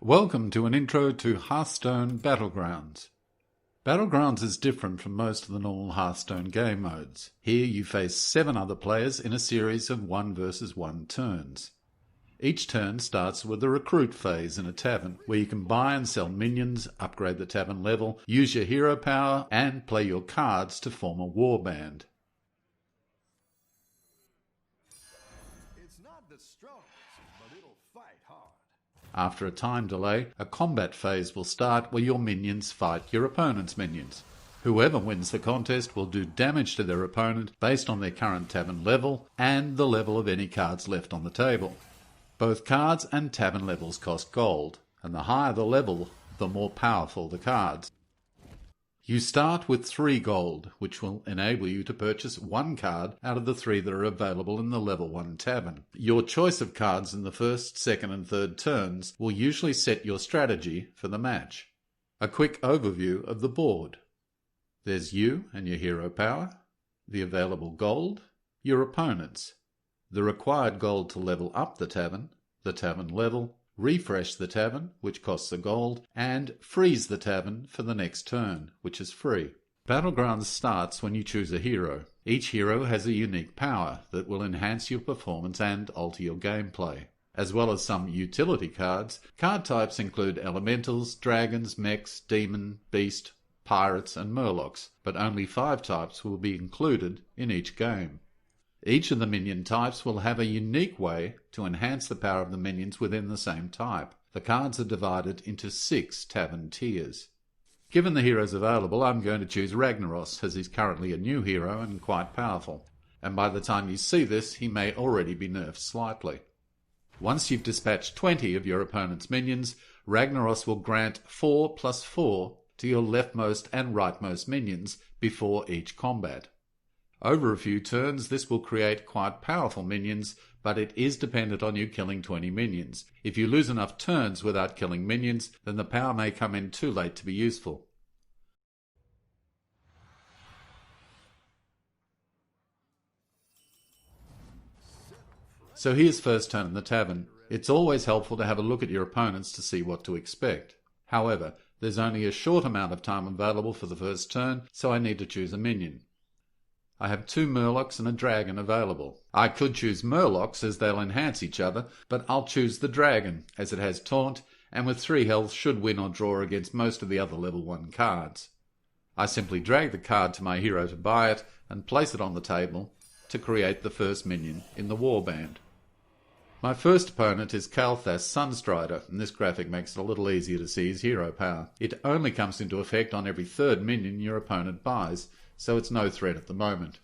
Welcome to an intro to Hearthstone Battlegrounds. Battlegrounds is different from most of the normal Hearthstone game modes. Here you face 7 other players in a series of 1 versus 1 turns. Each turn starts with the recruit phase in a tavern, where you can buy and sell minions, upgrade the tavern level, use your hero power, and play your cards to form a warband. It's not the strongest, but it'll fight hard. After a time delay, a combat phase will start where your minions fight your opponent's minions. Whoever wins the contest will do damage to their opponent based on their current tavern level and the level of any cards left on the table. Both cards and tavern levels cost gold, and the higher the level, the more powerful the cards. You start with 3 gold, which will enable you to purchase 1 card out of the 3 that are available in the level 1 tavern. Your choice of cards in the first, second and third turns will usually set your strategy for the match. A quick overview of the board. There's you and your hero power, the available gold, your opponents, the required gold to level up the tavern level, refresh the tavern, which costs a gold, and freeze the tavern for the next turn, which is free. Battlegrounds starts when you choose a hero. Each hero has a unique power that will enhance your performance and alter your gameplay. As well as some utility cards, card types include elementals, dragons, mechs, demon, beast, pirates, and murlocs, but only 5 types will be included in each game. Each of the minion types will have a unique way to enhance the power of the minions within the same type. The cards are divided into 6 tavern tiers. Given the heroes available, I'm going to choose Ragnaros, as he's currently a new hero and quite powerful. And by the time you see this, he may already be nerfed slightly. Once you've dispatched 20 of your opponent's minions, Ragnaros will grant 4+4 to your leftmost and rightmost minions before each combat. Over a few turns, this will create quite powerful minions, but it is dependent on you killing 20 minions. If you lose enough turns without killing minions, then the power may come in too late to be useful. So here's first turn in the tavern. It's always helpful to have a look at your opponents to see what to expect. However, there's only a short amount of time available for the first turn, so I need to choose a minion. I have 2 murlocs and a dragon available. I could choose murlocs as they'll enhance each other, but I'll choose the dragon as it has taunt and with 3 health should win or draw against most of the other level 1 cards. I simply drag the card to my hero to buy it and place it on the table to create the first minion in the warband. My first opponent is Kalthas Sunstrider, and this graphic makes it a little easier to see his hero power. It only comes into effect on every 3rd minion your opponent buys, so it's no threat at the moment.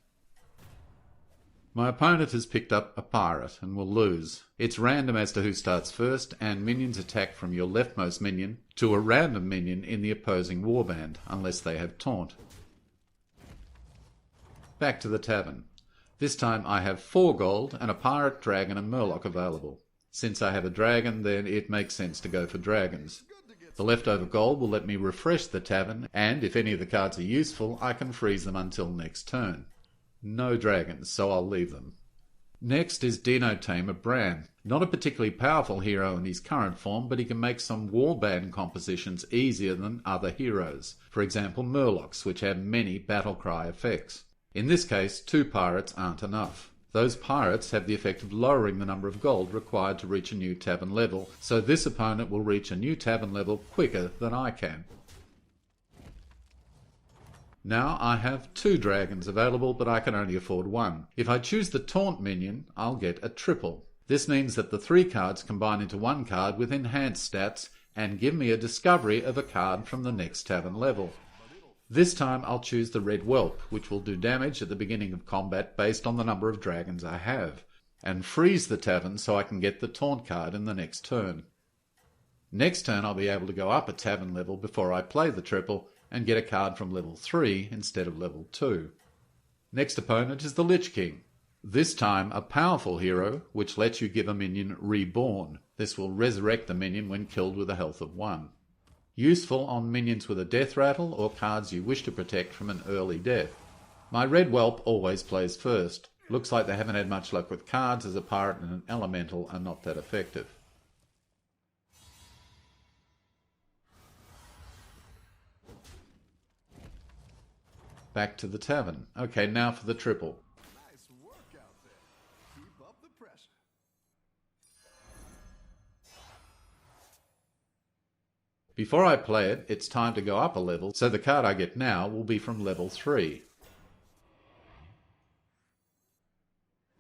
My opponent has picked up a pirate and will lose. It's random as to who starts first, and minions attack from your leftmost minion to a random minion in the opposing warband, unless they have taunt. Back to the tavern. This time I have 4 gold and a pirate, dragon and murloc available. Since I have a dragon, then it makes sense to go for dragons. The leftover gold will let me refresh the tavern, and if any of the cards are useful, I can freeze them until next turn. No dragons, so I'll leave them. Next is Dino Tamer Bran. Not a particularly powerful hero in his current form, but he can make some warband compositions easier than other heroes. For example, murlocs, which have many battle cry effects. In this case, 2 pirates aren't enough. Those pirates have the effect of lowering the number of gold required to reach a new tavern level, so this opponent will reach a new tavern level quicker than I can. Now I have 2 dragons available, but I can only afford 1. If I choose the taunt minion, I'll get a triple. This means that the 3 cards combine into 1 card with enhanced stats and give me a discovery of a card from the next tavern level. This time I'll choose the Red Whelp, which will do damage at the beginning of combat based on the number of dragons I have, and freeze the tavern so I can get the taunt card in the next turn. Next turn I'll be able to go up a tavern level before I play the triple and get a card from level 3 instead of level 2. Next opponent is the Lich King. This time a powerful hero which lets you give a minion Reborn. This will resurrect the minion when killed with a health of 1. Useful on minions with a death rattle or cards you wish to protect from an early death. My Red Whelp always plays first. Looks like they haven't had much luck with cards, as a pirate and an elemental are not that effective. Back to the tavern. Okay, now for the triple. Nice work out there. Keep up the pressure. Before I play it, it's time to go up a level, so the card I get now will be from level 3.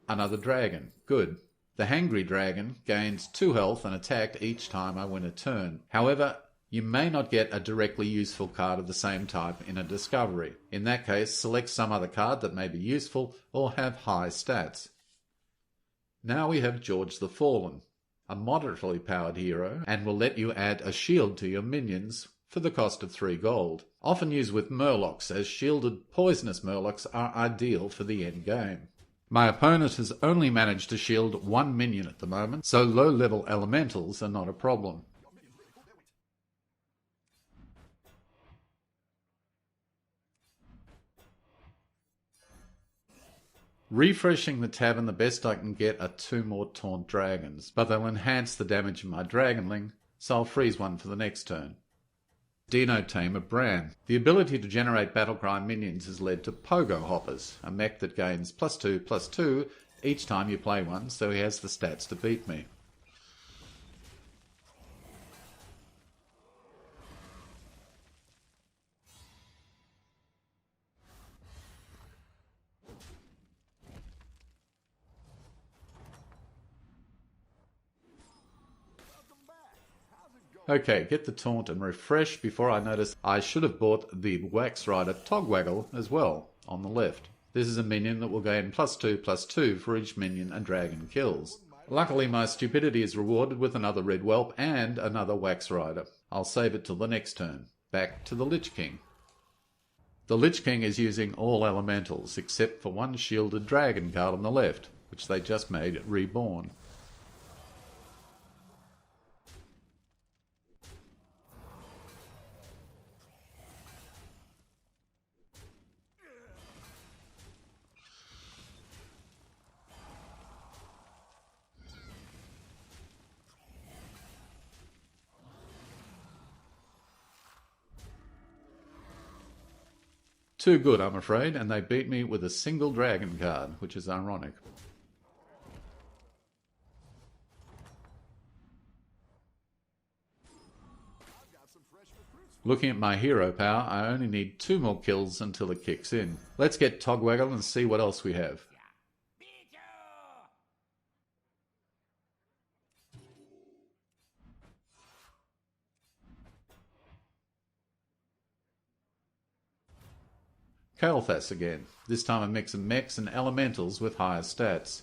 Another dragon. Good. The Hangry Dragon gains 2 health and attack each time I win a turn. However, you may not get a directly useful card of the same type in a discovery. In that case, select some other card that may be useful or have high stats. Now we have George the Fallen, a moderately powered hero, and will let you add a shield to your minions for the cost of 3 gold. Often used with Murlocs, as shielded poisonous Murlocs are ideal for the end game. My opponent has only managed to shield 1 minion at the moment, so low-level elementals are not a problem. Refreshing the tavern, the best I can get are 2 more Taunt Dragons, but they'll enhance the damage of my Dragonling, so I'll freeze one for the next turn. Dino Tamer Bran. The ability to generate Battlecry minions has led to Pogo Hoppers, a mech that gains +2/+2 each time you play one, so he has the stats to beat me. Okay, get the taunt and refresh before I notice I should have bought the Wax Rider Togwaggle as well on the left. This is a minion that will gain +2/+2 for each minion a dragon kills. Luckily my stupidity is rewarded with another Red Whelp and another Wax Rider. I'll save it till the next turn. Back to the Lich King. The Lich King is using all elementals except for one shielded dragon card on the left, which they just made reborn. Too good, I'm afraid, and they beat me with a single dragon card, which is ironic. Looking at my hero power, I only need 2 more kills until it kicks in. Let's get Togwaggle and see what else we have. Kael'thas again. This time a mix of mechs and elementals with higher stats.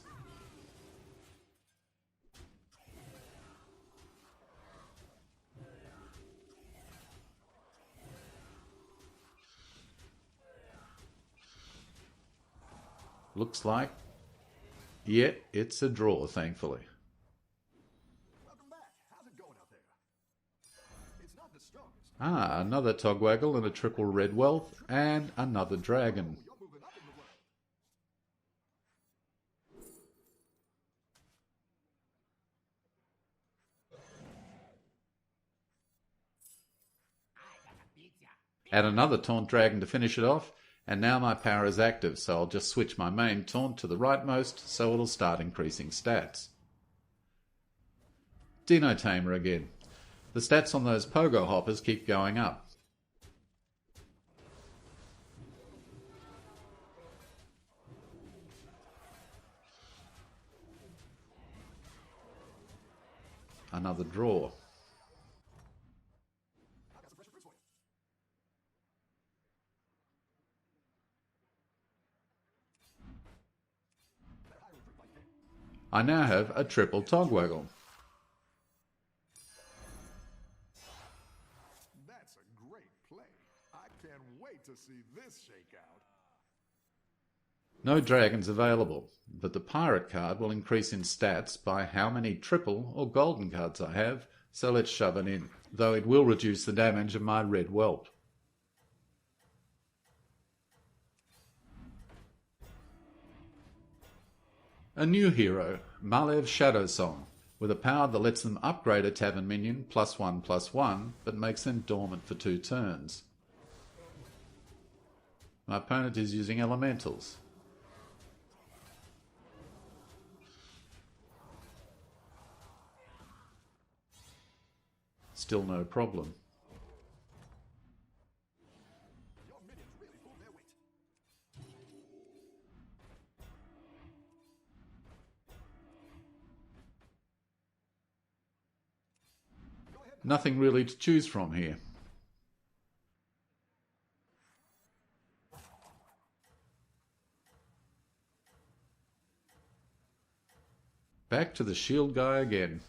Looks like, yeah, it's a draw, thankfully. Welcome back. How's it going out there? It's not the strongest. Ah, another Togwaggle and a triple Red Whelp, and another dragon. You're moving up in the world. Add another Taunt Dragon to finish it off, and now my power is active, so I'll just switch my main Taunt to the rightmost, so it'll start increasing stats. Dino Tamer again. The stats on those Pogo Hoppers keep going up. Another draw. I now have a triple Togwaggle. That's a great play. I can't wait to see this shake out. No dragons available, but the pirate card will increase in stats by how many triple or golden cards I have, so let's shove it in, though it will reduce the damage of my Red Whelp. A new hero, Malev Shadowsong, with a power that lets them upgrade a tavern minion +1/+1, but makes them dormant for 2 turns. My opponent is using elementals. Still no problem. Your minions really pulled their weight. Go ahead. Nothing really to choose from here. Back to the shield guy again.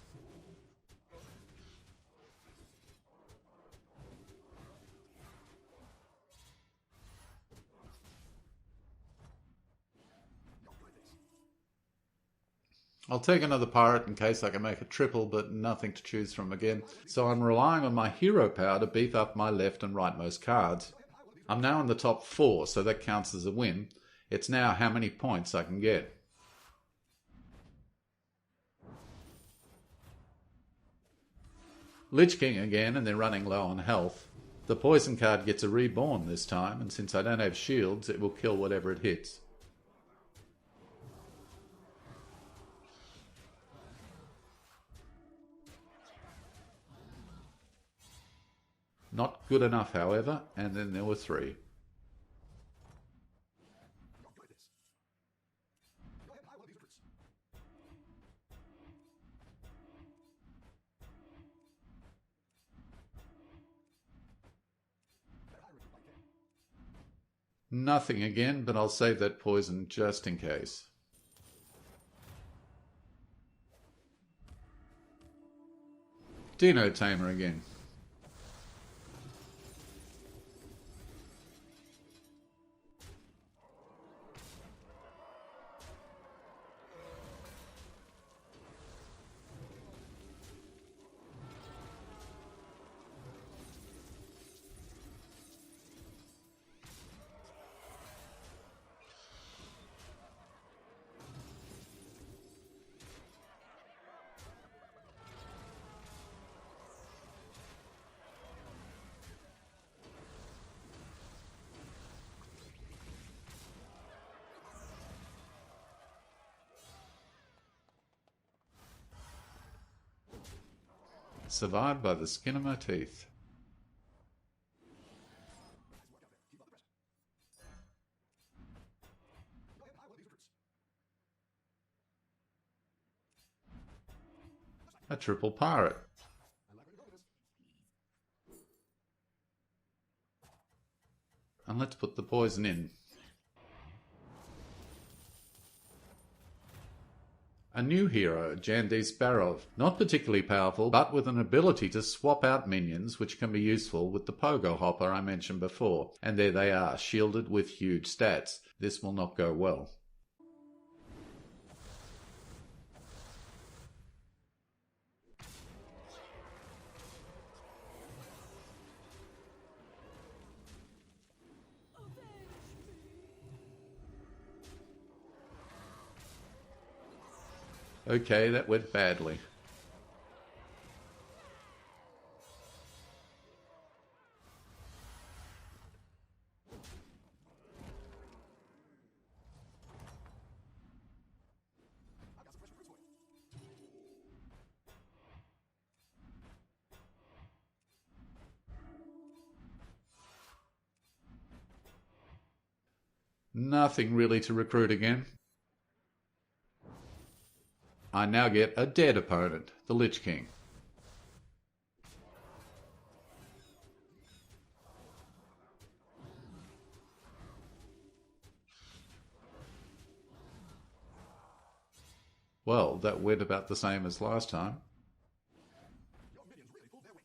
I'll take another pirate in case I can make a triple, but nothing to choose from again. So I'm relying on my hero power to beef up my left and rightmost cards. I'm now in the top 4, so that counts as a win. It's now how many points I can get. Lich King again, and they're running low on health. The poison card gets a reborn this time, and since I don't have shields, it will kill whatever it hits. Not good enough, however, and then there were 3. Enjoy this. Go ahead, I will these recruits. Better I recruit like King. Nothing again, but I'll save that poison just in case. Dino Tamer again. Survived by the skin of my teeth. Nice work out there. Keep up the pressure. Go ahead, I will these recruits. A triple pirate. I like where you're going with this. And let's put the poison in. A new hero, Jandis Barov. Not particularly powerful, but with an ability to swap out minions, which can be useful with the pogo hopper I mentioned before. And there they are, shielded with huge stats. This will not go well. Okay, that went badly. I've got some fresh recruits for you. Nothing really to recruit again. I now get a dead opponent, the Lich King. Well, that went about the same as last time. Your minions really pulled their weight.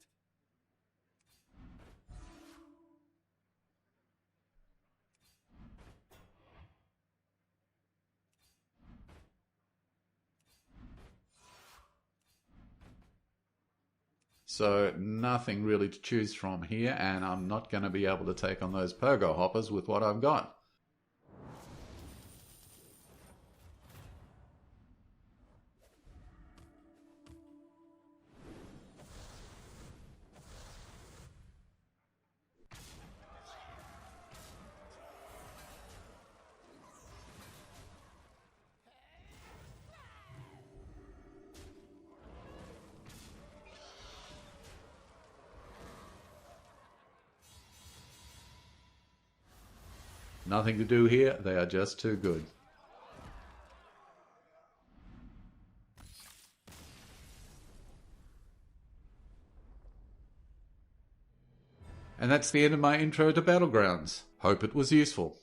So nothing really to choose from here, and I'm not going to be able to take on those pogo hoppers with what I've got. Nothing to do here, they are just too good. And that's the end of my intro to Battlegrounds. Hope it was useful.